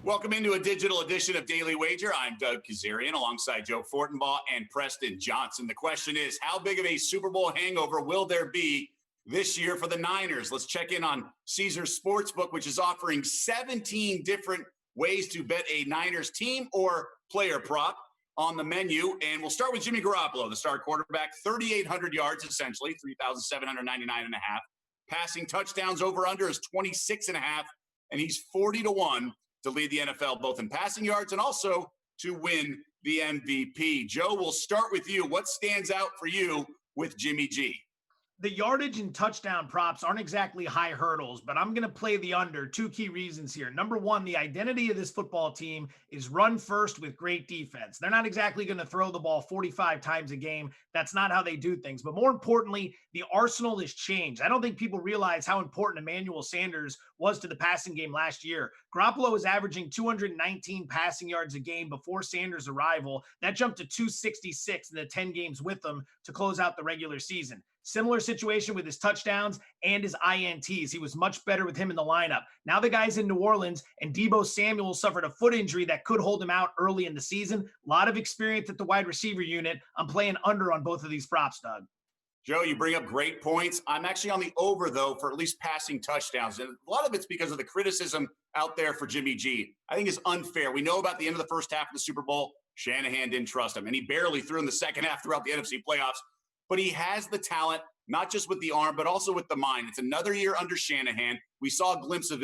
Welcome into a digital edition of Daily Wager. I'm Doug Kezirian alongside Joe Fortenbaugh and Preston Johnson. The question is, how big of a Super Bowl hangover will there be this year for the Niners? Let's check in on Caesars Sportsbook, which is offering 17 different ways to bet a Niners team or player prop on the menu. And we'll start with Jimmy Garoppolo, the star quarterback, 3,800 yards, essentially, 3,799 and a half. Passing touchdowns over under is 26 and a half, and he's 40-1 to lead the NFL, both in passing yards and also to win the MVP. Joe, we'll start with you. What stands out for you with Jimmy G? The yardage and touchdown props aren't exactly high hurdles, but I'm going to play the under. Two key reasons here. Number one, the identity of this football team is run first with great defense. They're not exactly going to throw the ball 45 times a game. That's not how they do things. But more importantly, the arsenal has changed. I don't think people realize how important Emmanuel Sanders was to the passing game last year. Garoppolo was averaging 219 passing yards a game before Sanders' arrival. That jumped to 266 in the 10 games with him to close out the regular season. Similar situation with his touchdowns and his INTs. He was much better with him in the lineup. Now the guy's in New Orleans, and Deebo Samuel suffered a foot injury that could hold him out early in the season. A lot of experience at the wide receiver unit. I'm playing under on both of these props, Doug. Joe, you bring up great points. I'm actually on the over, though, for at least passing touchdowns. And a lot of it's because of the criticism out there for Jimmy G. I think it's unfair. We know about the end of the first half of the Super Bowl, Shanahan didn't trust him, and he barely threw in the second half throughout the NFC playoffs. But he has the talent, not just with the arm, but also with the mind. It's another year under Shanahan. We saw glimpses of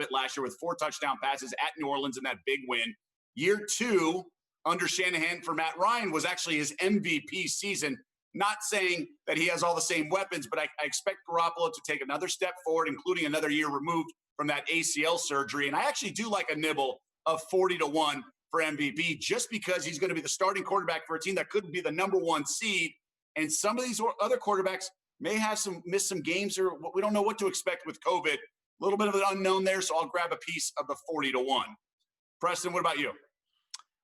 it last year with 4 touchdown passes at New Orleans in that big win. Year 2 under Shanahan for Matt Ryan was actually his MVP season. Not saying that he has all the same weapons, but I expect Garoppolo to take another step forward, including another year removed from that ACL surgery. And I actually do like a nibble of 40-1 for MVP just because he's going to be the starting quarterback for a team that could be the number 1 seed. And some of these other quarterbacks may have miss some games, or we don't know what to expect with COVID. A little bit of an unknown there, so I'll grab a piece of the 40-1. Preston, what about you?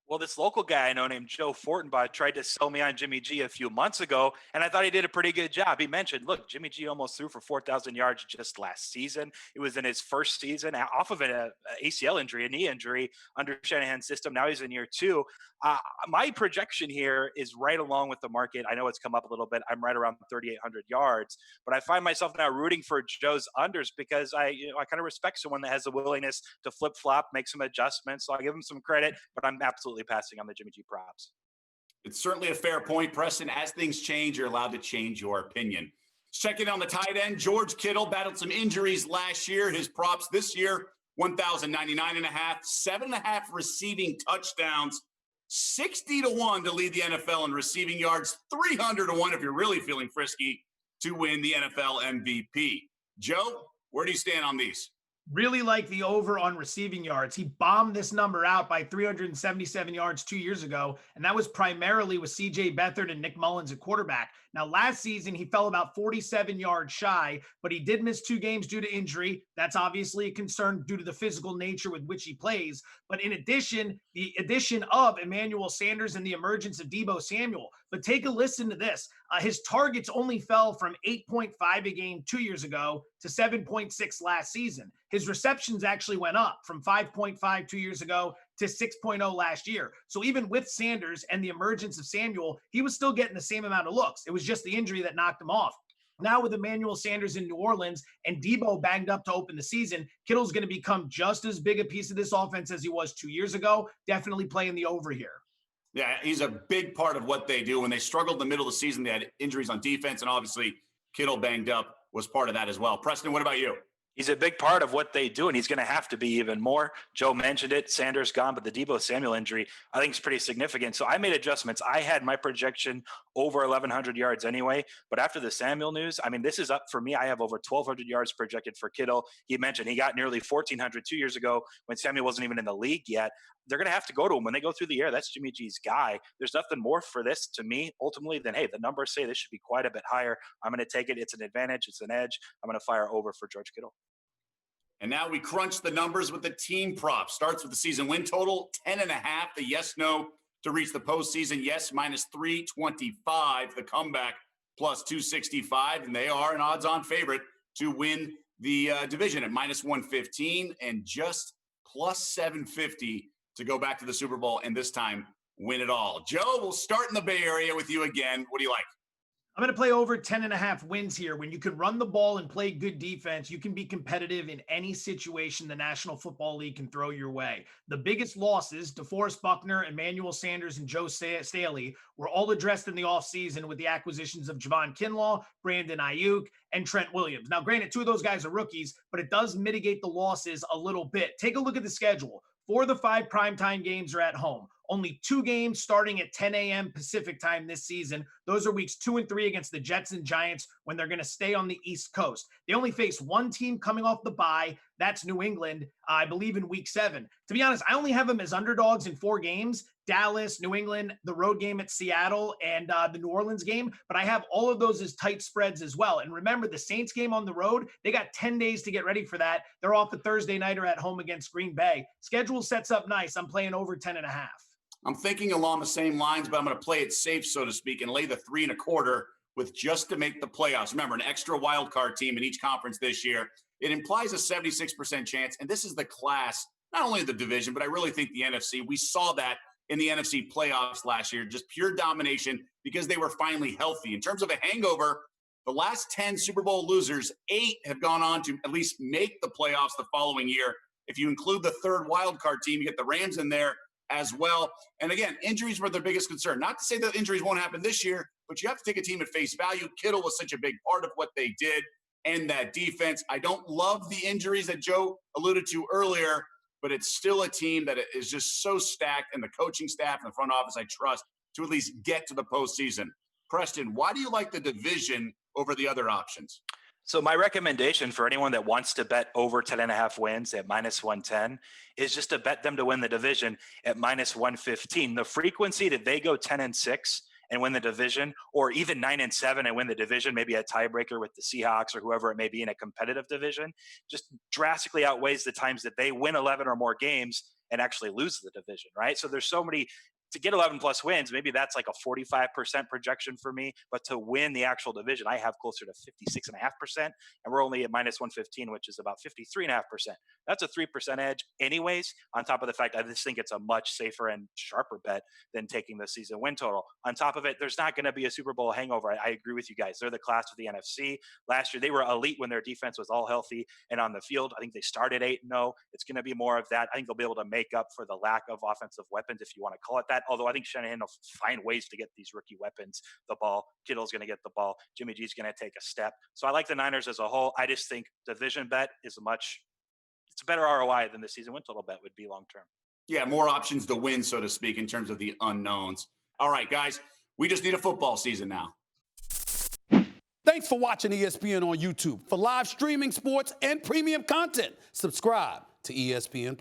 Well, this local guy I know named Joe Fortenbaugh tried to sell me on Jimmy G a few months ago, and I thought he did a pretty good job. He mentioned, look, Jimmy G almost threw for 4,000 yards just last season. It was in his first season off of an ACL injury, a knee injury under Shanahan's system. Now he's in year 2. My projection here is right along with the market. I know it's come up a little bit. I'm right around 3,800 yards, but I find myself now rooting for Joe's unders because I kind of respect someone that has the willingness to flip flop, make some adjustments. So I give him some credit, but I'm absolutely passing on the Jimmy G props. It's certainly a fair point, Preston. As things change, you're allowed to change your opinion. Check in on the tight end. George Kittle battled some injuries last year. His props this year, 1,099 and a half, 7.5 receiving touchdowns. 60-1 to lead the NFL in receiving yards, 300-1 if you're really feeling frisky to win the NFL MVP. Joe, where do you stand on these? Really like the over on receiving yards. He bombed this number out by 377 yards 2 years ago, and that was primarily with C.J. Beathard and Nick Mullins at quarterback. Now, last season, he fell about 47 yards shy, but he did miss 2 games due to injury. That's obviously a concern due to the physical nature with which he plays. But in addition, the addition of Emmanuel Sanders and the emergence of Deebo Samuel. But take a listen to this. His targets only fell from 8.5 a game 2 years ago to 7.6 last season. His receptions actually went up from 5.5 2 years ago to 6.0 last year. So even with Sanders and the emergence of Samuel, he was still getting the same amount of looks. It was just the injury that knocked him off. Now with Emmanuel Sanders in New Orleans and Deebo banged up to open the season, Kittle's going to become just as big a piece of this offense as he was 2 years ago. Definitely playing the over here. Yeah, he's a big part of what they do. When they struggled in the middle of the season, they had injuries on defense, and obviously Kittle banged up was part of that as well. Preston, what about you? He's a big part of what they do, and he's going to have to be even more. Joe mentioned it. Sanders gone, but the Deebo Samuel injury, I think, is pretty significant. So I made adjustments. I had my projection over 1,100 yards anyway, but after the Samuel news, I mean, this is up for me. I have over 1,200 yards projected for Kittle. He mentioned he got nearly 1,400 2 years ago when Samuel wasn't even in the league yet. They're going to have to go to him when they go through the air. That's Jimmy G's guy. There's nothing more for this to me ultimately than, hey, the numbers say this should be quite a bit higher. I'm going to take it. It's an advantage. It's an edge. I'm going to fire over for George Kittle. And now we crunch the numbers with the team prop. Starts with the season win total, 10.5. The yes-no to reach the postseason. Yes, minus 325. The comeback, plus 265. And they are an odds-on favorite to win the division at minus 115. And just plus 750 to go back to the Super Bowl and this time win it all. Joe, we'll start in the Bay Area with you again. What do you like? I'm going to play over 10.5 wins here. When you can run the ball and play good defense, you can be competitive in any situation the National Football League can throw your way. The biggest losses, DeForest Buckner, Emmanuel Sanders, and Joe Staley, were all addressed in the offseason with the acquisitions of Javon Kinlaw, Brandon Ayuk, and Trent Williams. Now, granted, 2 of those guys are rookies, but it does mitigate the losses a little bit. Take a look at the schedule. 4 of the 5 primetime games are at home. Only 2 games starting at 10 a.m. Pacific time this season. Those are weeks 2 and 3 against the Jets and Giants when they're going to stay on the East Coast. They only face 1 team coming off the bye. That's New England, I believe, in week 7. To be honest, I only have them as underdogs in 4 games. Dallas, New England, the road game at Seattle, and the New Orleans game. But I have all of those as tight spreads as well. And remember, the Saints game on the road, they got 10 days to get ready for that. They're off the Thursday nighter at home against Green Bay. Schedule sets up nice. I'm playing over 10.5. I'm thinking along the same lines, but I'm going to play it safe, so to speak, and lay the 3.25 with just to make the playoffs. Remember, an extra wild card team in each conference this year. It implies a 76% chance, and this is the class, not only the division, but I really think the NFC. We saw that in the NFC playoffs last year, just pure domination because they were finally healthy. In terms of a hangover, the last 10 Super Bowl losers, 8 have gone on to at least make the playoffs the following year. If you include the third wild card team, you get the Rams in there as well. And again, injuries were their biggest concern. Not to say that injuries won't happen this year, but you have to take a team at face value. Kittle was such a big part of what they did and that defense. I don't love the injuries that Joe alluded to earlier, but it's still a team that is just so stacked, and the coaching staff and the front office I trust to at least get to the postseason. Preston, why do you like the division over the other options? So my recommendation for anyone that wants to bet over 10.5 wins at minus 110 is just to bet them to win the division at minus 115. The frequency that they go 10-6 and win the division, or even 9-7 and win the division, maybe a tiebreaker with the Seahawks or whoever it may be in a competitive division, just drastically outweighs the times that they win 11 or more games and actually lose the division, right? So there's so many. To get 11 plus wins, maybe that's like a 45% projection for me. But to win the actual division, I have closer to 56.5%. And we're only at minus 115, which is about 53.5%. That's a 3% edge anyways, on top of the fact I just think it's a much safer and sharper bet than taking the season win total. On top of it, there's not going to be a Super Bowl hangover. I agree with you guys. They're the class of the NFC. Last year, they were elite when their defense was all healthy and on the field. I think they started 8-0. It's going to be more of that. I think they'll be able to make up for the lack of offensive weapons, if you want to call it that. Although I think Shanahan will find ways to get these rookie weapons the ball. Kittle's going to get the ball. Jimmy G's going to take a step. So I like the Niners as a whole. I just think division bet is it's a better ROI than the season win total bet would be long term. Yeah, more options to win, so to speak, in terms of the unknowns. All right, guys, we just need a football season now. Thanks for watching ESPN on YouTube. For live streaming sports and premium content, subscribe to ESPN+.